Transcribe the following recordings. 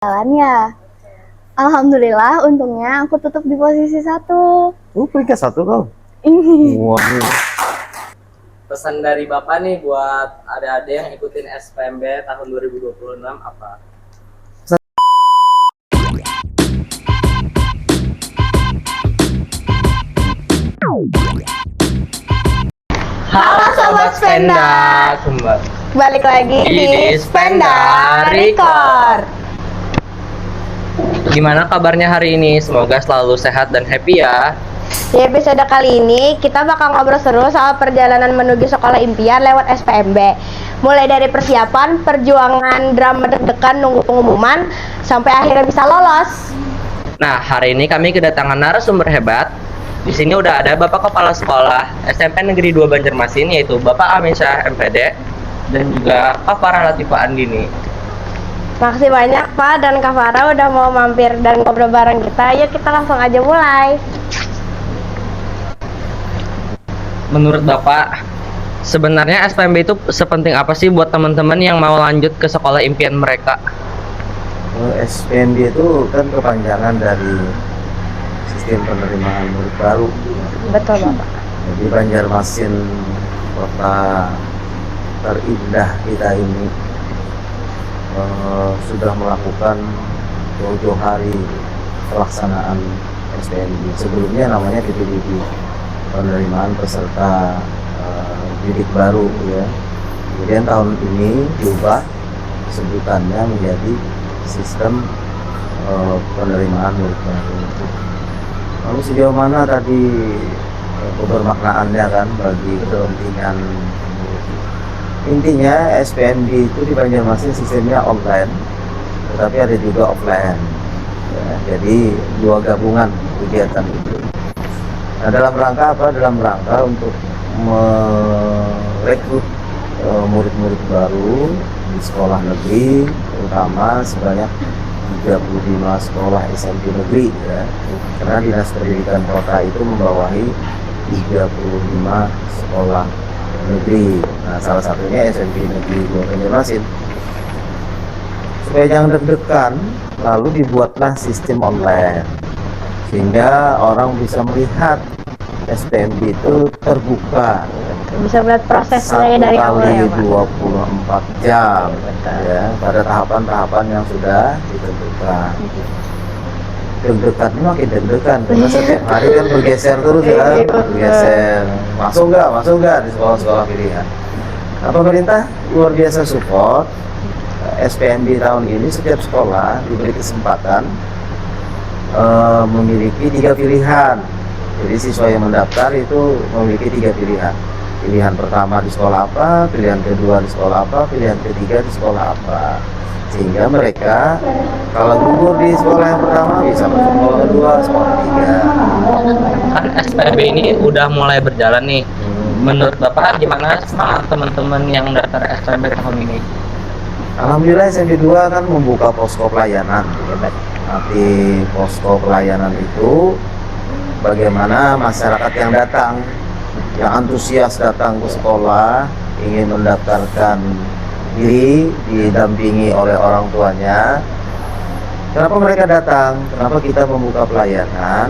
Jalan ya. Alhamdulillah, untungnya aku tetap di posisi satu. Peringkat satu kau. Ini. Waduh. Pesan dari Bapak nih buat adik-adik yang ikutin SPMB tahun 2026 apa? Halo Sobat Spenda. Balik lagi di Spenda Record. Gimana kabarnya hari ini? Semoga selalu sehat dan happy ya. Di episode kali ini kita bakal ngobrol seru soal perjalanan menuju sekolah impian lewat SPMB. Mulai dari persiapan, perjuangan, drama deg-degan nunggu pengumuman, sampai akhirnya bisa lolos. Nah, hari ini kami kedatangan narasumber hebat. Di sini udah ada Bapak Kepala Sekolah SMP Negeri 2 Banjarmasin, yaitu Bapak Amin Syah MPD, dan juga Kak Farah Latifah Andini. Makasih banyak Pak dan Kak Farah udah mau mampir dan ngobrol bareng kita. Yuk kita langsung aja mulai. Menurut Bapak, sebenarnya SPMB itu sepenting apa sih buat teman-teman yang mau lanjut ke sekolah impian mereka? SPMB itu kan kepanjangan dari sistem penerimaan murid baru. Betul Bapak. Jadi Banjarmasin, kota terindah kita ini, sudah melakukan jauh-jauh hari pelaksanaan SPMB. Sebelumnya namanya PPDB, penerimaan peserta didik baru ya. Kemudian tahun ini diubah sebutannya menjadi sistem penerimaan murid baru. Lalu sejauh mana tadi kebermaknaannya kan bagi kepentingan? Intinya SPMB itu di Banjarmasin sistemnya online, tetapi ada juga offline ya, jadi dua gabungan kegiatan itu. Nah, dalam rangka apa? Dalam rangka untuk merekrut murid-murid baru di sekolah negeri, terutama sebanyak 35 sekolah SMP negeri ya. Karena Dinas Pendidikan Kota itu membawahi 35 sekolah negeri. Nah, salah satunya SMP Negeri 2 Banjarmasin. Supaya jangan deg-degan, lalu dibuatlah sistem online sehingga orang bisa melihat SPMB itu terbuka. Bisa melihat prosesnya dari awal ya Pak. 24 jam ya, pada tahapan-tahapan yang sudah ditentukan. Deg-degannya makin deg-degan karena setiap hari kan bergeser terus ya, bergeser. Masuk nggak di sekolah-sekolah pilihan. Nah, pemerintah luar biasa support SPMB tahun ini. Setiap sekolah diberi kesempatan memiliki 3 pilihan. Jadi siswa yang mendaftar itu memiliki 3 pilihan. Pilihan pertama di sekolah apa, pilihan kedua di sekolah apa, pilihan ketiga di sekolah apa. Sehingga mereka kalau gugur di sekolah yang pertama bisa masuk sekolah kedua, sekolah ketiga. Kan SPMB ini udah mulai berjalan nih. Menurut Bapak gimana semangat teman-teman yang daftar SPMB tahun ini? Alhamdulillah SMP 2 kan membuka posko pelayanan. Nanti posko pelayanan itu bagaimana masyarakat yang datang, yang antusias datang ke sekolah, ingin mendaftarkan diri, didampingi oleh orang tuanya. Kenapa mereka datang? Kenapa kita membuka pelayanan?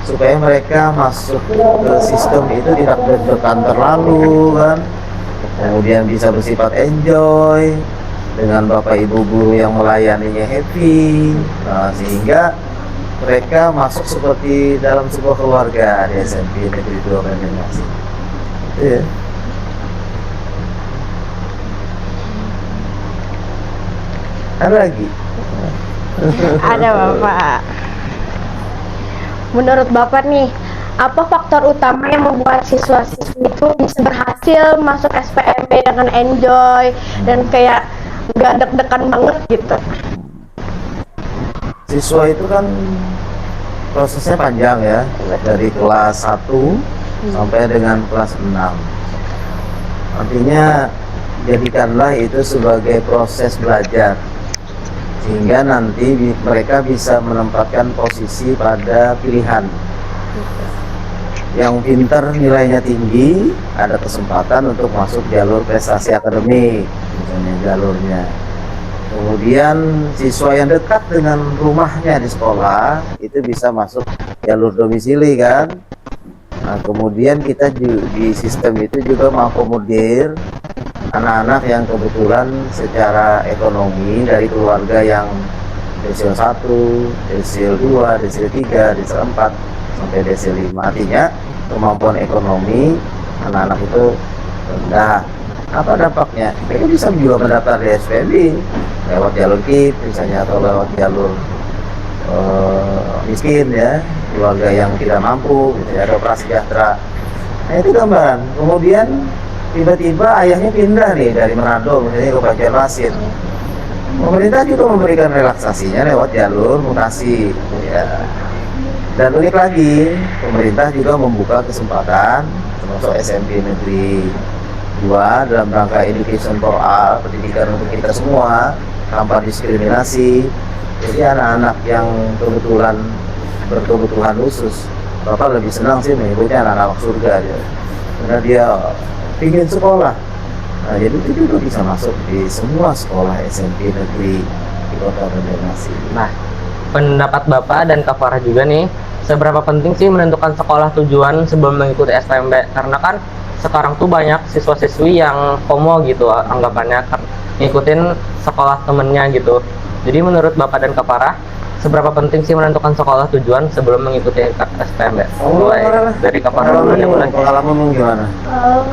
Supaya mereka masuk ke sistem itu tidak deg-degan terlalu kan. Kemudian bisa bersifat enjoy dengan Bapak Ibu guru yang melayaninya happy. Nah, sehingga mereka masuk seperti dalam sebuah keluarga di SMP Negeri 2 Banjarmasin. Iya. Ada lagi? Ada Bapak. Menurut Bapak nih, apa faktor utama yang membuat siswa-siswi itu bisa berhasil masuk SPMB dengan enjoy dan kayak nggak deg-degan banget gitu? Siswa itu kan prosesnya panjang ya, dari kelas 1 sampai dengan kelas 6. Artinya jadikanlah itu sebagai proses belajar sehingga nanti mereka bisa menempatkan posisi pada pilihan. Yang pintar nilainya tinggi ada kesempatan untuk masuk jalur prestasi akademik, misalnya jalurnya. Kemudian siswa yang dekat dengan rumahnya di sekolah itu bisa masuk jalur domisili kan. Nah, kemudian kita di sistem itu juga mengakomodir anak-anak yang kebetulan secara ekonomi dari keluarga yang desil 1, desil 2, desil 3, desil 4 sampai desil 5. Artinya kemampuan ekonomi anak-anak itu rendah. Apa dampaknya? Mereka bisa juga mendaftar di SPMB lewat jalur KIP misalnya, atau lewat jalur miskin ya, keluarga yang tidak mampu gitu ya, ada prasejahtera. Nah itu gambaran. Kemudian tiba-tiba ayahnya pindah nih dari Manado misalnya ke Banjarmasin. Pemerintah juga memberikan relaksasinya lewat jalur mutasi ya. Dan unik lagi, pemerintah juga membuka kesempatan termasuk SMP Negeri 2 dalam rangka education for all, pendidikan untuk kita semua tanpa diskriminasi. Jadi anak-anak yang kebetulan berkebutuhan khusus, Bapak lebih senang sih menyebutnya anak-anak surga dia. Karena dia ingin sekolah. Nah, jadi itu juga bisa masuk di semua sekolah SMP negeri di Kota Banjarmasin. Nah, pendapat Bapak dan Kak Farah juga nih, seberapa penting sih menentukan sekolah tujuan sebelum mengikuti SPMB? Karena kan sekarang tuh banyak siswa-siswi yang FOMO gitu anggapannya, ngikutin sekolah temennya gitu. Jadi menurut Bapak dan Kak Farah, seberapa penting sih menentukan sekolah tujuan sebelum mengikuti SPMB? Mulai dari Kak Farah dulu aja mulai. Pengalamanmu gimana?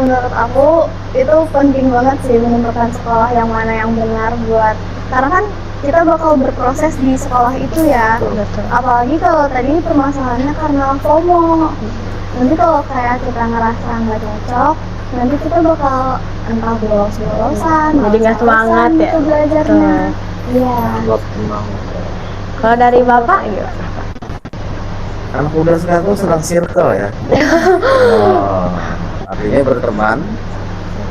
Menurut aku itu penting banget sih menentukan sekolah yang mana yang benar buat, karena kan kita bakal berproses di sekolah itu ya. Betul. Apalagi kalau tadi permasalahannya karena FOMO. Nanti kalau kayak kita ngerasa nggak cocok, nanti kita bakal entah bolos-bolosan, Jadi nggak semangat ya. gitu belajarnya. Iya. Kalau dari Bapak gimana? Anak muda sekarang tuh senang circle ya. Artinya berteman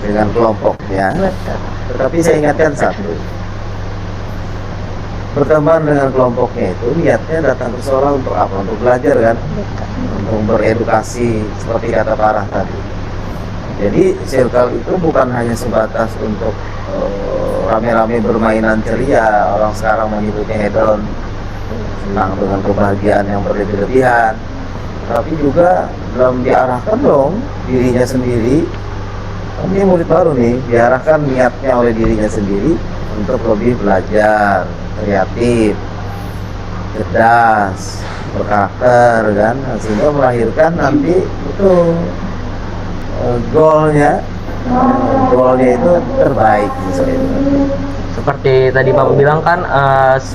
dengan kelompoknya. Betul. Tetapi saya ingatkan satu, berteman dengan kelompoknya itu niatnya datang ke sekolah untuk apa? Untuk belajar kan? Untuk beredukasi seperti kata Farah tadi. Jadi circle itu bukan hanya sebatas untuk rame-rame bermainan ceria, orang sekarang menyebutnya hedon, senang dengan kebahagiaan yang berlebih-lebihan, tapi juga dalam diarahkan dong dirinya sendiri. Ini murid baru nih, diarahkan niatnya oleh dirinya sendiri untuk lebih belajar, kreatif, cerdas, berkarakter kan, sehingga melahirkan nanti itu goalnya itu terbaik misalnya. Seperti tadi Bapak bilang kan,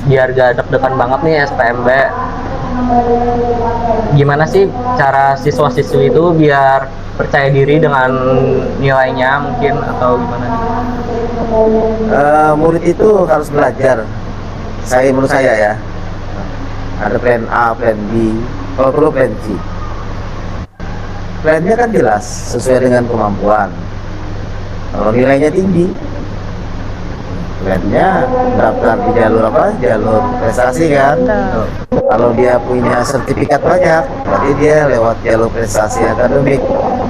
biar gak deg-degan banget nih SPMB, gimana sih cara siswa-siswi itu biar percaya diri dengan nilainya mungkin, atau gimana nih? Murid itu harus belajar. Menurut saya ya, ada plan A, plan B, kalau perlu plan C. Plannya kan jelas sesuai dengan kemampuan. Kalau nilainya tinggi, plannya daftar di jalur apa? Jalur prestasi kan. Kalau dia punya sertifikat banyak, berarti dia lewat jalur prestasi akademik.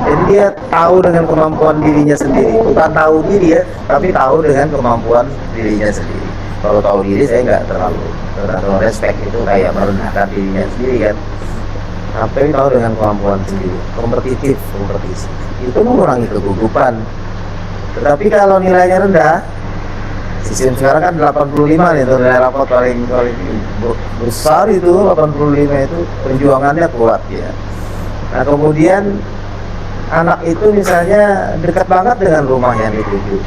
Jadi dia tahu dengan kemampuan dirinya sendiri, bukan tahu diri ya, tapi tahu dengan kemampuan dirinya sendiri. Kalau tahu diri saya nggak terlalu respect, itu kayak merendahkan dirinya sendiri kan. Tapi tahu dengan kemampuan sendiri, kompetisi itu mengurangi kegugupan. Tetapi kalau nilainya rendah, sistem sekarang kan 85 nih, itu nilai rapot paling besar itu 85, itu perjuangannya kuat ya. Nah kemudian anak itu misalnya dekat banget dengan rumah yang dituju,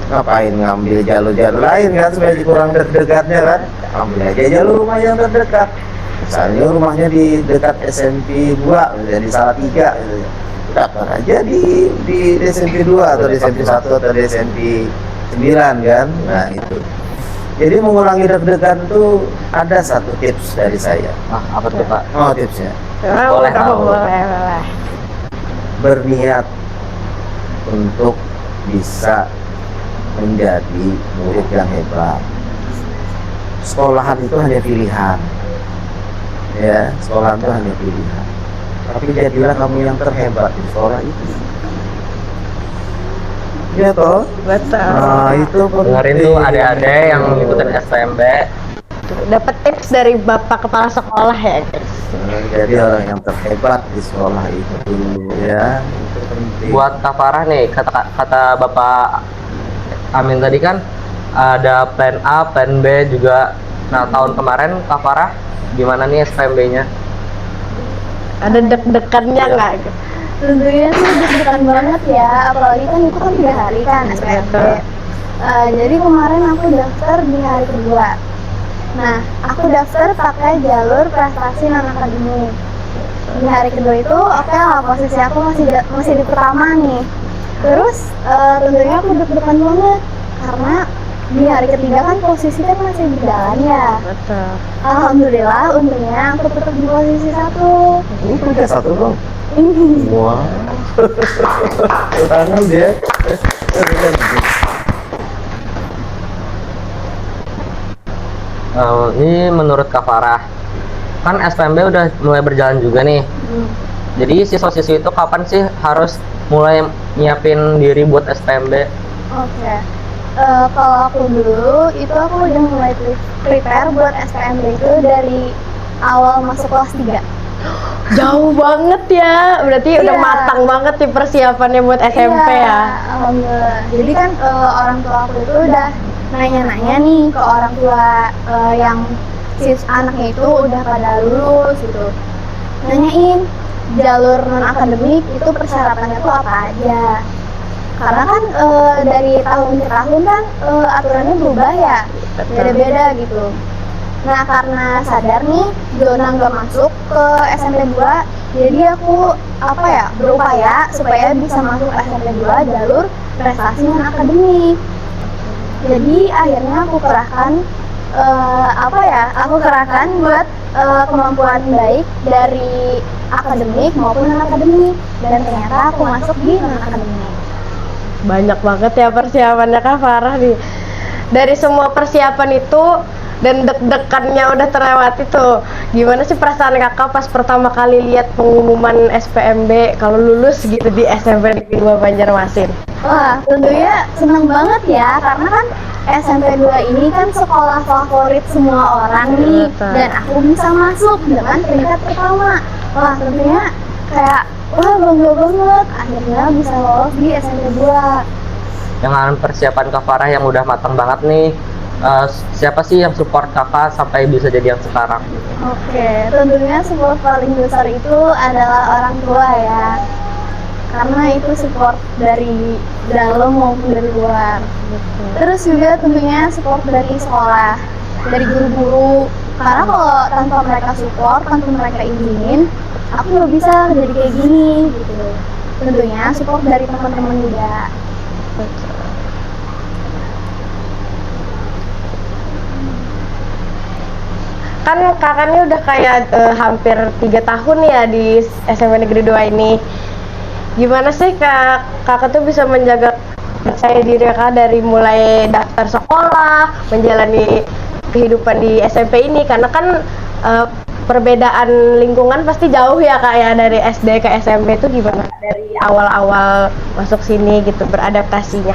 ngapain ngambil jalur-jalur lain kan supaya kurang dekatnya kan, ambil aja jalur rumah yang terdekat. Misalnya rumahnya di dekat SMP 2, di Salatiga gitu ya, daftar aja di SMP 2 atau di SMP 1 atau di SMP 9 kan. Nah itu, jadi mengurangi deg-degan tuh ada satu tips dari saya. Apa tuh Pak? Oh tipsnya, Boleh tahu. Boleh. berniat untuk bisa menjadi murid yang hebat. Sekolahan itu hanya pilihan ya, sekolahan itu hanya pilihan, tapi jadilah kamu yang terhebat di sekolah itu. Iya toh. Betul. Nah, itu Dengerin tuh adik-adik yang ngikutin SPMB. Dapat tips dari Bapak Kepala Sekolah ya, guys. Jadi orang yang terhebat di sekolah itu ya, itu penting. Buat Kak Farah nih, kata Bapak Amin tadi kan ada plan A, plan B juga. Nah, tahun kemarin Kak Farah gimana nih SPMB-nya? Ada deg-degannya nggak? Tentunya sih deg-degan banget ya, apalagi kan itu kan 3 hari kan SPMB. Jadi kemarin aku daftar di hari kedua. Nah, aku daftar pakai jalur prestasi non akademik. Di hari kedua itu oke lah, posisi aku masih di pertama nih. Terus tentunya aku deg-degan banget karena di hari ketiga kan posisi kan masih berjalan ya. Betul. Alhamdulillah untungnya aku tetap di posisi 1. Ini udah 1 dong. Wah. Tangan dia. Ini menurut Kak Farah, kan SPMB udah mulai berjalan juga nih. Jadi siswa-siswi itu kapan sih harus mulai nyiapin diri buat SPMB? Oke. Kalau aku dulu itu aku udah mulai prepare buat SPMB itu dari awal masuk kelas 3. Jauh banget ya, berarti udah Iya. matang banget nih persiapannya buat SMP Iya, ya. alhamdulillah. Jadi kan orang tua aku itu udah nanya-nanya nih ke orang tua yang anaknya itu udah pada lulus gitu. Nanyain jalur non akademik itu persyaratannya tuh apa aja. Karena kan dari tahun ke tahun kan aturannya berubah ya, beda-beda gitu. Nah, karena sadar nih zona nggak masuk ke SMP 2, jadi aku berupaya supaya bisa masuk SMP 2 jalur prestasi non akademik. Jadi akhirnya aku kerahkan buat kemampuan baik dari akademik maupun non akademik, dan ternyata aku masuk di non akademik. Banyak banget ya persiapannya Kak Farah nih. Dari semua persiapan itu dan deg-degannya udah terlewati tuh. Gimana sih perasaan kakak pas pertama kali lihat pengumuman SPMB kalau lulus gitu di SMP Negeri 2 Banjarmasin? Wah, tentunya seneng banget ya, karena kan SMP 2 ini kan sekolah favorit semua orang nih, Betul. dan aku bisa masuk dengan peringkat pertama. Wah, tentunya kayak wah bangga banget, akhirnya bisa lolos di SMP 2. Dengan persiapan Kak Farah yang udah matang banget nih, siapa sih yang support kakak sampai bisa jadi yang sekarang? Oke, tentunya support paling besar itu adalah orang tua ya, karena itu support dari dalam maupun dari luar. Terus juga tentunya support dari sekolah, dari guru-guru, karena kalau tanpa mereka support, tanpa mereka izinin, aku nggak bisa jadi kayak gini gitu. Tentunya support dari teman-teman juga. Kan kakaknya udah kayak hampir 3 tahun ya di SMP Negeri 2 ini. Gimana sih kakak tuh bisa menjaga percaya diri kakak dari mulai daftar sekolah, menjalani kehidupan di SMP ini? Karena kan perbedaan lingkungan pasti jauh ya kak ya, dari SD ke SMP itu gimana dari awal-awal masuk sini gitu beradaptasinya?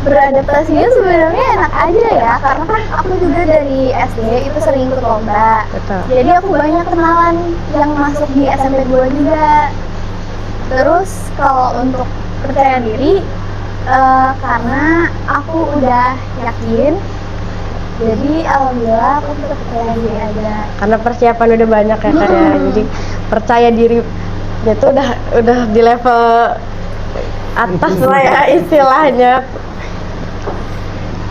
Beradaptasinya sebenarnya enak aja ya, karena kan aku juga dari SD itu sering ikut lomba. Betul. Jadi aku banyak kenalan yang masuk di SMP 2 juga. Terus kalau untuk percaya diri, karena aku udah yakin, jadi alhamdulillah aku tetap percaya diri aja. Karena persiapan udah banyak ya kak ya, jadi percaya diri itu udah di level atas lah ya istilahnya.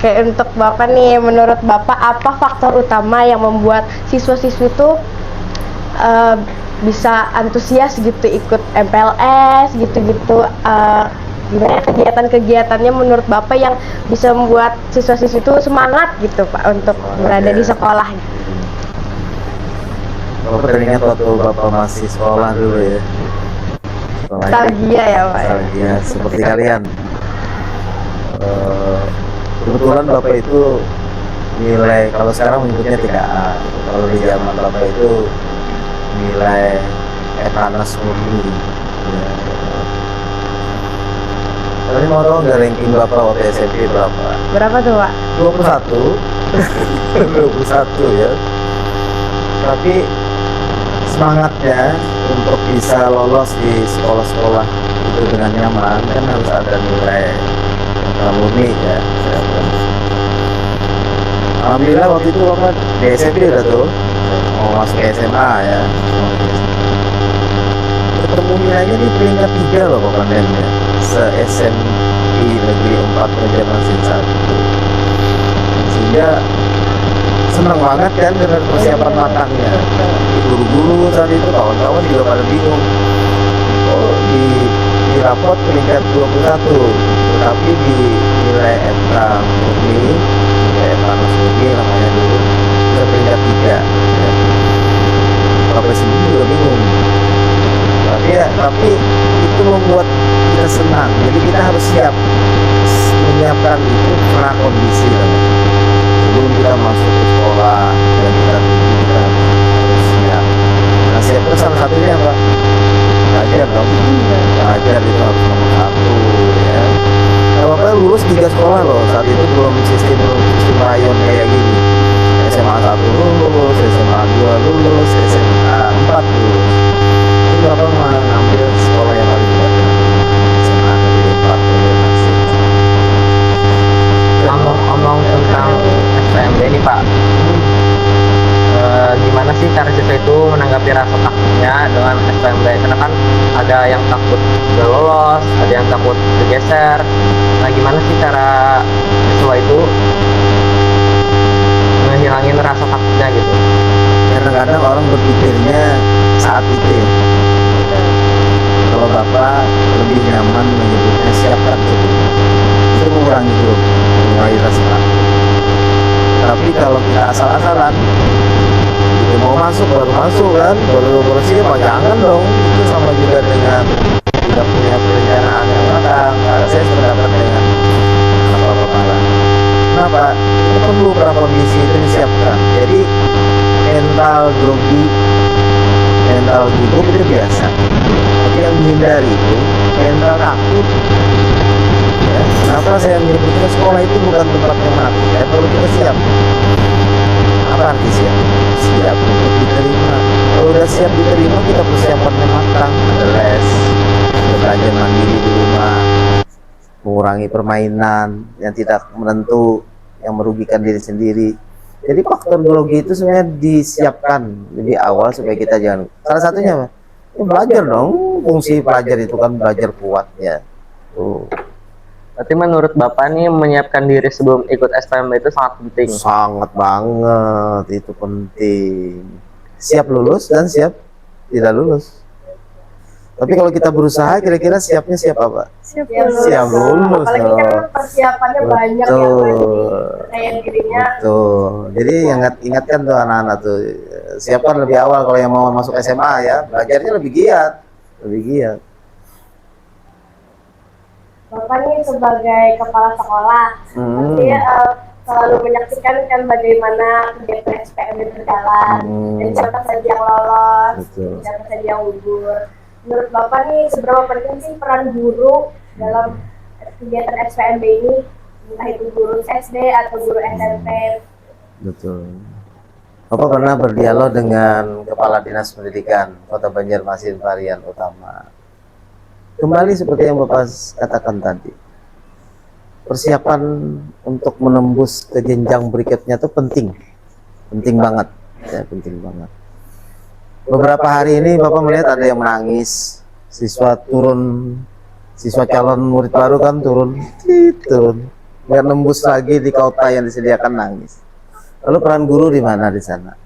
Kayak untuk bapak nih, menurut bapak apa faktor utama yang membuat siswa-siswi itu bisa antusias gitu ikut MPLS gitu-gitu? Gimana kegiatan-kegiatannya menurut bapak yang bisa membuat siswa-siswi itu semangat gitu pak untuk berada di sekolah? Bapak teringat waktu bapak masih sekolah dulu ya. Sekolah Nostalgia ya pak. nostalgia seperti kalian. Kebetulan bapak itu nilai, kalau sekarang menyebutnya 3A, kalau di zaman bapak itu nilai etanas murni ya. Tapi mau tahu nggak ranking Bapak waktu SMP berapa? Berapa tuh, Pak? 21. 21 ya. Tapi semangatnya untuk bisa lolos di sekolah-sekolah itu dengan nyaman kan harus ada nilai yang murni ya. Alhamdulillah waktu itu Bapak di SMP udah tuh mau masuk ke SMA ya. Ketemu nilainya di peringkat 3 loh Bapak Nemnya, se SMI Negeri 4 Banjarmasin 1. Sehingga senang banget kan dengan persiapan matangnya. Guru-guru saat itu, kawan-kawan juga pada bingung. Oh, di rapot peringkat 21, tetapi di nilai FK murni, nilai FK murni namanya dulu, bisa peringkat 3 ya. Bapak sendiri juga bingung. Tapi itu membuat kita senang. Jadi kita harus siap menyiapkan itu karena kondisi sebelum kita masuk ke sekolah dan kita harus siap. Nah, siap itu salah satunya apa? Belajar dong. Belajar itu harus nomor 1 ya. Nah, Bapak lulus 3 sekolah loh. Saat itu belum sistem rayon kayak gini. SMA 1 lulus, SMA 2 lulus, SMA 4 lulus. Jadi Bapak mengambil sekolah yang paling dekat dengan SMA Negeri 4 Banjarmasin. Ngomong tentang SPMB nih Pak, gimana sih cara siswa itu menanggapi rasa takutnya dengan SPMB? Karena kan ada yang takut gak lolos, ada yang takut bergeser. Nah, gimana sih cara siswa itu menghilangin rasa takutnya gitu? Kadang-kadang orang berpikirnya saat itu ya, kalau Bapak lebih nyaman menyebutnya siapkan cukup, itu mengurangi dulu, mengurangi rasa takut. Tapi kalau kita asal-asalan gitu, mau masuk baru masuk kan, baru siap, jangan dong. Itu sama juga dengan tidak punya perencanaan yang matang. Nah, saya sependapat dengan Bapak Kepala. Kenapa? Itu perlu prakondisi itu disiapkan. Jadi mental grogi, mental gugup itu biasa. Tapi yang dihindari itu mental takut. Ya, kenapa saya menyebutnya sekolah itu bukan tempat yang menakut? Ya, perlu kita siap. Apa arti siap? Siap untuk diterima. Kalau udah siap diterima, kita persiapannya matang. Ada les, ada belajar mandiri di rumah, mengurangi permainan yang tidak menentu, yang merugikan diri sendiri. Jadi faktor grogi itu sebenarnya disiapkan lebih awal supaya kita jangan. Salah satunya apa? Ya, belajar dong. Fungsi pelajar itu kan belajar kuat ya. Tuh. Berarti menurut Bapak nih menyiapkan diri sebelum ikut SPMB itu sangat penting. Sangat banget, itu penting. Siap lulus dan siap tidak lulus. Tapi kalau kita berusaha, kira-kira siapnya siap apa? Siap lulus. Apalagi kan persiapannya banyak ya, kayak dirinya. Betul. Jadi ingatkan tuh anak-anak tuh, siapkan lebih awal kalau yang mau masuk SMA ya, belajarnya lebih giat, lebih giat. Bapak nih sebagai kepala sekolah, pasti selalu menyaksikan kan bagaimana kegiatan SPMB berjalan, dan siapa saja yang lolos, siapa saja yang gugur. Menurut Bapak nih seberapa penting sih peran guru dalam kegiatan SPMB ini, entah itu guru SD atau guru SMP? Betul. Bapak pernah berdialog dengan Kepala Dinas Pendidikan Kota Banjarmasin Varian Utama. Kembali seperti yang Bapak katakan tadi, persiapan untuk menembus ke jenjang berikutnya itu penting banget, ya, penting banget. Beberapa hari ini Bapak melihat ada yang menangis, siswa calon murid baru kan turun, nggak nembus lagi di kota yang disediakan, nangis. Lalu peran guru di mana di sana?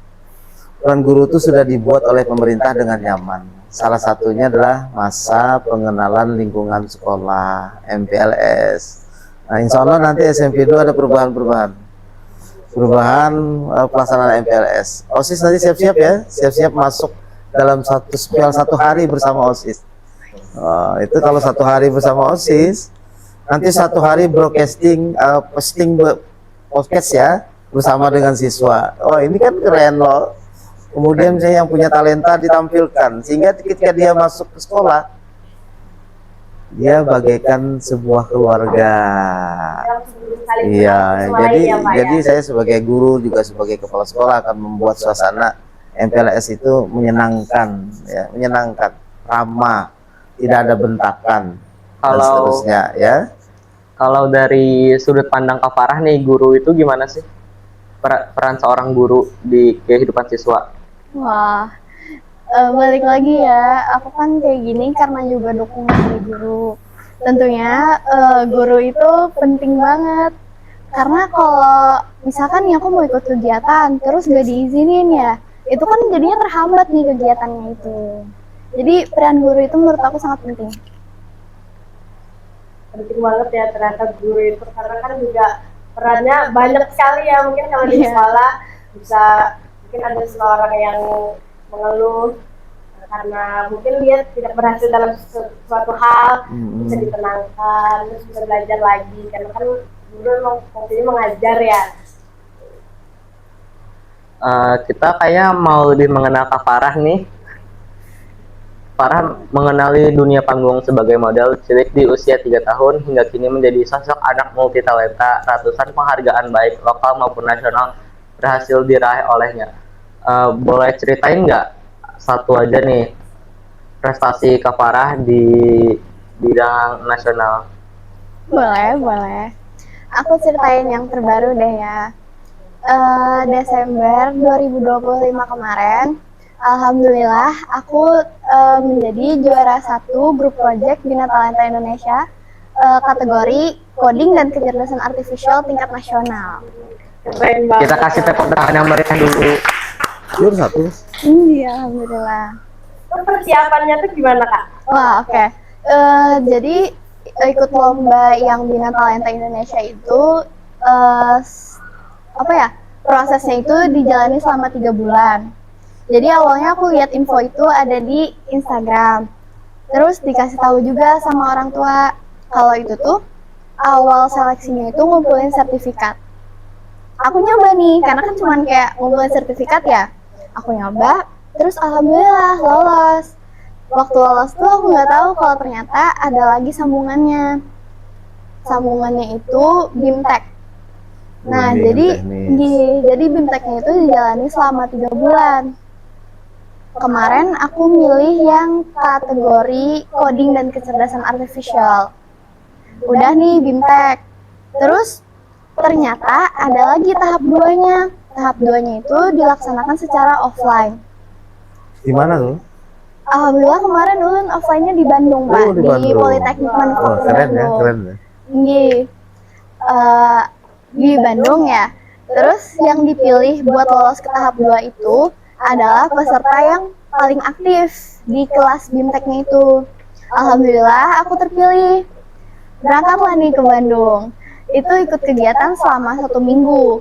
Peran guru itu sudah dibuat oleh pemerintah dengan nyaman. Salah satunya adalah masa pengenalan lingkungan sekolah, MPLS. Nah, insya Allah nanti SMP 2 ada perubahan pelaksanaan MPLS. OSIS nanti siap-siap ya, siap-siap masuk dalam satu hari bersama OSIS. Itu kalau satu hari bersama OSIS, nanti satu hari broadcasting, podcast ya, bersama dengan siswa. Oh, ini kan keren loh. Kemudian saya yang punya talenta ditampilkan, sehingga ketika dia masuk ke sekolah, dia bagaikan sebuah keluarga. Saling Iya, sama jadi lain ya, Pak, jadi ya? saya sebagai guru juga sebagai kepala sekolah akan membuat suasana MPLS itu menyenangkan, ya, menyenangkan, ramah, tidak ada bentakan dan Kalau seterusnya, ya. kalau dari sudut pandang Kak Farah nih, guru itu gimana sih? Peran seorang guru di kehidupan siswa. Wah, balik lagi ya, aku kan kayak gini karena juga dukungan dari guru. Tentunya guru itu penting banget. Karena kalau misalkan nih aku mau ikut kegiatan, terus gak diizinin ya, itu kan jadinya terhambat nih kegiatannya itu. Jadi peran guru itu menurut aku sangat penting. Penting banget ya ternyata guru itu, karena kan juga perannya banyak sekali ya. Mungkin kalau di Iya. sekolah bisa, mungkin ada seseorang yang mengeluh karena mungkin dia tidak berhasil dalam suatu hal, bisa ditenangkan, terus bisa belajar lagi, karena kan guru emang fungsinya mengajar ya. Kita kayak mau lebih mengenal Kak Farah nih. Farah mengenali dunia panggung sebagai model cilik di usia 3 tahun hingga kini menjadi sosok anak multitalenta. Ratusan penghargaan baik lokal maupun nasional berhasil diraih olehnya. Boleh ceritain nggak satu aja nih prestasi Kak Farah di bidang nasional? Boleh, boleh. Aku ceritain yang terbaru deh ya. Desember 2025 kemarin, alhamdulillah aku menjadi juara 1 grup project Bina Talenta Indonesia kategori coding dan kecerdasan artifisial tingkat nasional. Keren banget. Kita kasih tepuk tangan yang meriah dulu. Juara 1. Iya, alhamdulillah. Terus persiapannya tuh gimana, Kak? Wah, oke. Jadi ikut lomba yang Bina Talenta Indonesia itu apa ya, prosesnya itu dijalani selama 3 bulan. Jadi awalnya aku lihat info itu ada di Instagram, terus dikasih tahu juga sama orang tua kalau itu tuh awal seleksinya itu ngumpulin sertifikat. Aku nyoba nih, karena kan cuman kayak ngumpulin sertifikat ya. Aku nyoba, terus alhamdulillah lolos. Waktu lolos tuh aku nggak tahu kalau ternyata ada lagi sambungannya. Sambungannya itu BIMTEK. Nah, jadi BIMTEK-nya itu dijalani selama 3 bulan. Kemarin aku milih yang kategori coding dan kecerdasan artifisial. Udah nih BIMTEK. Terus ternyata ada lagi tahap 2-nya. Tahap 2-nya itu dilaksanakan secara offline. Di mana tuh? Alhamdulillah kemarin ulun offline-nya di Bandung, Pak, di di Bandung. Politeknik Oh, Manufaktur keren ya, Bandung. keren ya. Di Bandung ya. Terus yang dipilih buat lolos ke tahap 2 itu adalah peserta yang paling aktif di kelas BIMTEK-nya itu. Alhamdulillah aku terpilih. Berangkatlah nih ke Bandung. Itu ikut kegiatan selama 1 minggu.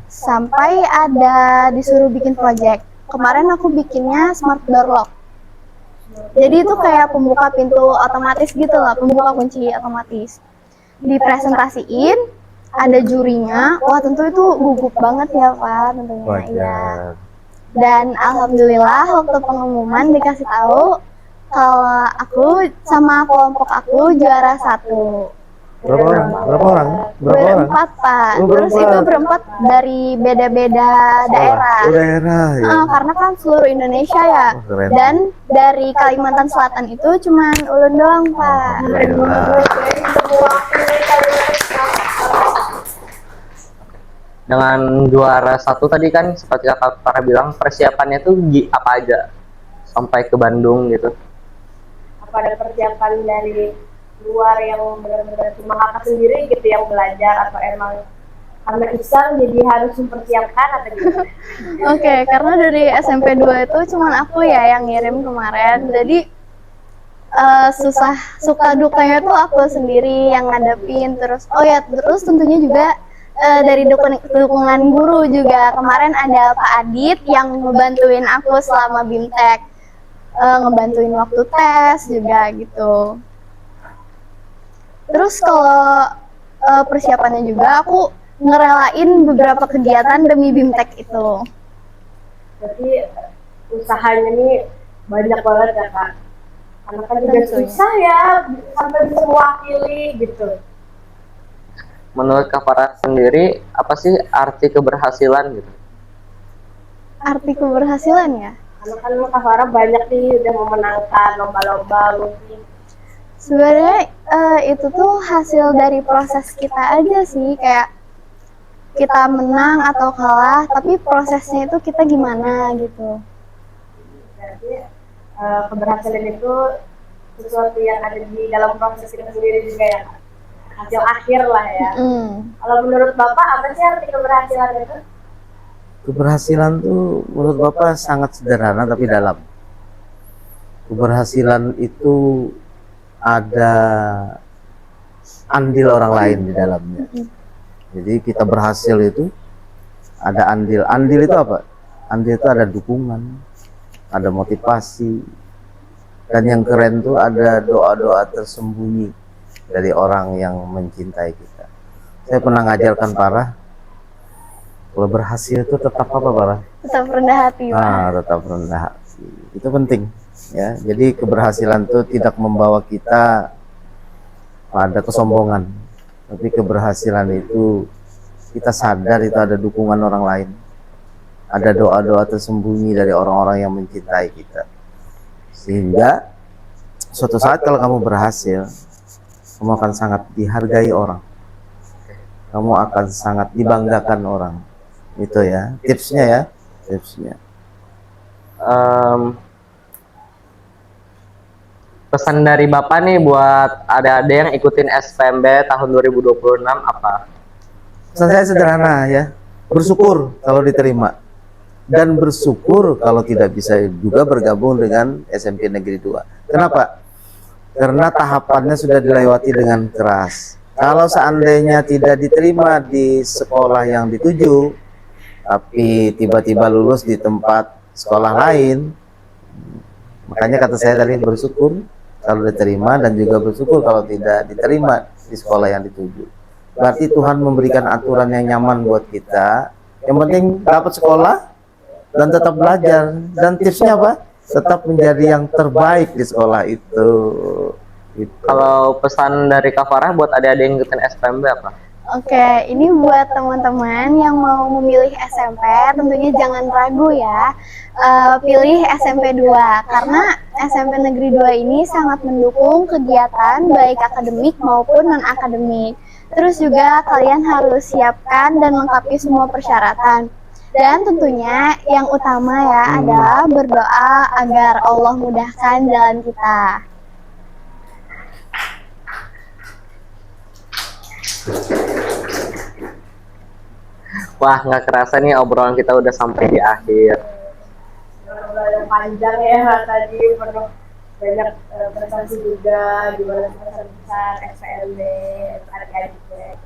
Sampai ada disuruh bikin project. Kemarin aku bikinnya smart door lock. Jadi itu kayak pembuka pintu otomatis gitu lah, pembuka kunci otomatis. Dipresentasiin, ada jurinya. Wah, tentu itu gugup banget ya, Pak, tentunya. Iya. Wajar. Dan alhamdulillah waktu pengumuman dikasih tahu kalau aku sama kelompok aku juara 1. Berapa orang? Berapa orang? Berapa orang? Berempat, Pak. Oh, Terus berempat. itu berempat dari beda-beda daerah. Oh, daerah ya. Karena kan seluruh Indonesia ya. Oh, keren. Dan dari Kalimantan Selatan itu cuman ulun doang, Pak. Alhamdulillah. Jadi semua Dengan juara 1 tadi kan seperti Kak Farah bilang persiapannya tuh apa aja sampai ke Bandung gitu. apa ada persiapan dari luar yang benar-benar cuma kakak sendiri gitu yang belajar, atau emang karena iseng jadi harus mempersiapkan atau gimana? Oke, karena dari SMP 2 itu cuman aku ya yang ngirim kemarin. Jadi susah suka dukanya tuh aku sendiri yang ngadepin. Terus terus tentunya juga dari dukungan guru juga. Kemarin ada Pak Adit yang ngebantuin aku selama BIMTEK, ngebantuin waktu tes juga gitu. Terus kalau persiapannya juga aku ngerelain beberapa kegiatan demi BIMTEK itu. Berarti usahanya nih banyak banget ya, Kak. karena kan juga susah ya sampai bisa mewakili gitu. Menurut Kak Farah sendiri, apa sih arti keberhasilan gitu? Arti keberhasilan ya? Karena kan Kak Farah banyak nih udah memenangkan lomba-lomba mungkin. Sebenarnya itu tuh hasil dari proses kita aja sih, kayak kita menang atau kalah, tapi prosesnya itu kita gimana gitu. Berarti keberhasilan itu sesuatu yang ada di dalam proses kita sendiri juga ya, hasil akhir lah ya. Kalau menurut Bapak apa sih arti keberhasilan itu? Keberhasilan tuh menurut Bapak sangat sederhana tapi dalam. Keberhasilan itu ada andil orang lain di dalamnya. Jadi kita berhasil itu ada andil. Andil itu apa? Andil itu ada dukungan, ada motivasi, dan yang keren tuh ada doa-doa tersembunyi dari orang yang mencintai kita. Saya pernah ngajarkan Farah, kalau berhasil itu tetap apa Farah? Tetap rendah hati, Pak. Tetap rendah hati. Itu penting ya. Jadi keberhasilan itu tidak membawa kita pada kesombongan, tapi keberhasilan itu kita sadar itu ada dukungan orang lain, ada doa-doa tersembunyi dari orang-orang yang mencintai kita, sehingga suatu saat kalau kamu berhasil, kamu akan sangat dihargai orang, kamu akan sangat dibanggakan orang. Itu ya tipsnya ya, tipsnya. Pesan dari Bapak nih buat adik-adik yang ikutin SPMB tahun 2026 apa? Pesan saya sederhana ya, bersyukur kalau diterima, dan bersyukur kalau tidak bisa juga bergabung dengan SMP Negeri 2. Kenapa? Karena tahapannya sudah dilewati dengan keras. Kalau seandainya tidak diterima di sekolah yang dituju, tapi tiba-tiba lulus di tempat sekolah lain, makanya kata saya tadi bersyukur kalau diterima, dan juga bersyukur kalau tidak diterima di sekolah yang dituju. Berarti Tuhan memberikan aturan yang nyaman buat kita. Yang penting dapat sekolah dan tetap belajar. Dan tipsnya apa? Tetap menjadi yang terbaik di sekolah itu. Gitu. Kalau pesan dari Kak Farah buat adik-adik yang ikutin SPMB apa? Oke, ini buat teman-teman yang mau memilih SMP, tentunya jangan ragu ya, pilih SMP 2, karena SMP Negeri 2 ini sangat mendukung kegiatan baik akademik maupun non-akademik. Terus juga kalian harus siapkan dan lengkapi semua persyaratan. Dan tentunya yang utama ya adalah berdoa agar Allah mudahkan jalan kita. Wah, nggak kerasa nih obrolan kita udah sampai di akhir. Obrolan panjang ya tadi, penuh banyak prestasi juga, gimana besar SPMB, adik-adiknya.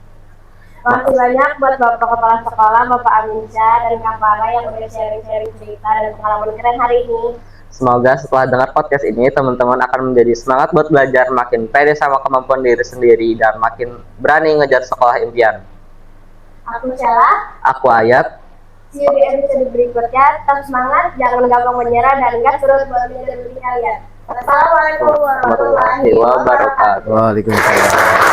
Makasih banyak buat Bapak Kepala Sekolah, Bapak Aminsyah dan Kak Farah yang udah sharing-sharing cerita dan pengalaman keren hari ini. Semoga setelah dengar podcast ini, teman-teman akan menjadi semangat buat belajar, makin pede sama kemampuan diri sendiri, dan makin berani ngejar sekolah impian. Aku Sheila. Aku Ayat. See you di episode berikutnya. Tetap semangat, jangan gampang menyerah, dan gas terus buat menjadi diri kalian. Assalamualaikum warahmatullahi wabarakatuh. Waalaikumsalam.